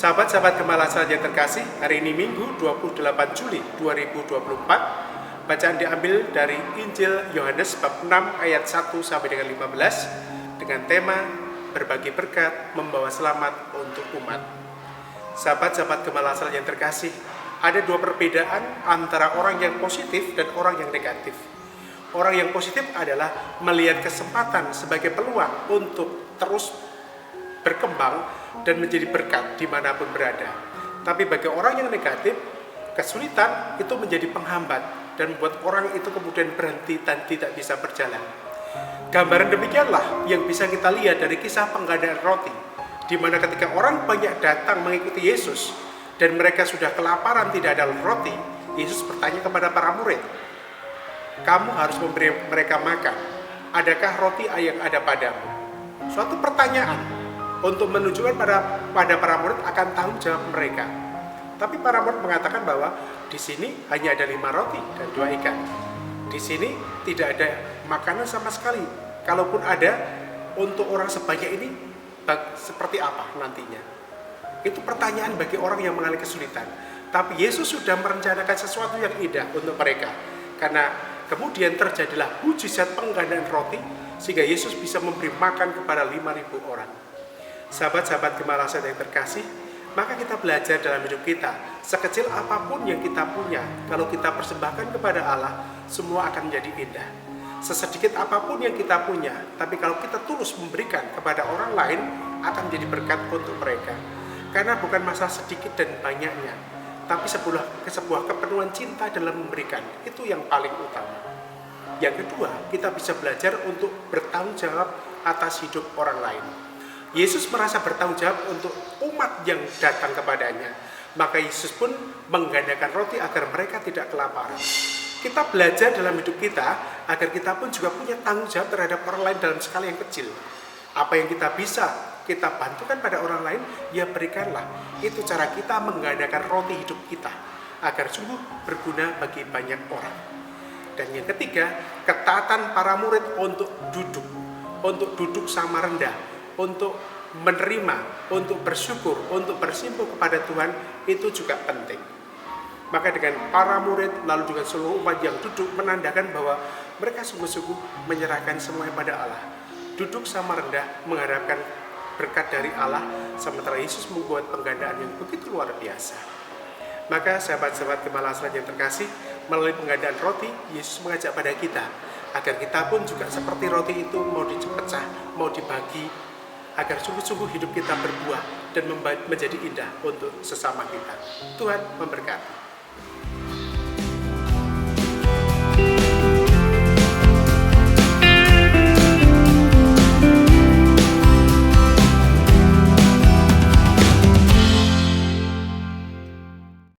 Sahabat-sahabat Gembala yang terkasih, hari ini Minggu 28 Juli 2024. Bacaan diambil dari Injil Yohanes bab 6 ayat 1 sampai dengan 15 dengan tema berbagi berkat membawa selamat untuk umat. Sahabat-sahabat Gembala yang terkasih, ada dua perbedaan antara orang yang positif dan orang yang negatif. Orang yang positif adalah melihat kesempatan sebagai peluang untuk terus berkembang dan menjadi berkat dimanapun berada. Tapi bagi orang yang negatif, kesulitan itu menjadi penghambat dan membuat orang itu kemudian berhenti dan tidak bisa berjalan. Gambaran demikianlah yang bisa kita lihat dari kisah penggandaan roti, di mana ketika orang banyak datang mengikuti Yesus dan mereka sudah kelaparan tidak ada roti, Yesus bertanya kepada para murid, "Kamu harus memberi mereka makan. Adakah roti yang ada padamu?" Suatu pertanyaan untuk menunjukkan pada para murid akan tanggung jawab mereka. Tapi para murid mengatakan bahwa di sini hanya ada 5 roti dan 2 ikan. Di sini tidak ada makanan sama sekali. Kalaupun ada, untuk orang sebanyak ini seperti apa nantinya? Itu pertanyaan bagi orang yang mengalami kesulitan. Tapi Yesus sudah merencanakan sesuatu yang indah untuk mereka. Karena kemudian terjadilah mujizat penggandaan roti sehingga Yesus bisa memberi makan kepada 5.000 orang. Sahabat-sahabat Gembala yang terkasih, maka kita belajar dalam hidup kita, sekecil apapun yang kita punya, kalau kita persembahkan kepada Allah, semua akan menjadi indah. Sesedikit apapun yang kita punya, tapi kalau kita tulus memberikan kepada orang lain, akan menjadi berkat untuk mereka. Karena bukan masalah sedikit dan banyaknya, tapi sebuah kepenuhan cinta dalam memberikan, itu yang paling utama. Yang kedua, kita bisa belajar untuk bertanggung jawab atas hidup orang lain. Yesus merasa bertanggung jawab untuk umat yang datang kepadanya. Maka Yesus pun menggandakan roti agar mereka tidak kelaparan. Kita belajar dalam hidup kita agar kita pun juga punya tanggung jawab terhadap orang lain dalam skala yang kecil. Apa yang kita bisa kita bantukan pada orang lain, ya berikanlah. Itu cara kita menggandakan roti hidup kita agar sungguh berguna bagi banyak orang. Dan yang ketiga, ketaatan para murid untuk duduk sama rendah, untuk menerima, untuk bersyukur, untuk bersimpuh kepada Tuhan, itu juga penting. Maka dengan para murid lalu juga seluruh umat yang duduk menandakan bahwa mereka sungguh-sungguh menyerahkan semuanya pada Allah. Duduk sama rendah mengharapkan berkat dari Allah, sementara Yesus membuat penggandaan yang begitu luar biasa. Maka sahabat-sahabat Gembala yang terkasih, melalui penggandaan roti, Yesus mengajak pada kita agar kita pun juga seperti roti itu mau dipecah, mau dibagi, agar sungguh-sungguh hidup kita berbuah dan menjadi indah untuk sesama kita. Tuhan memberkati.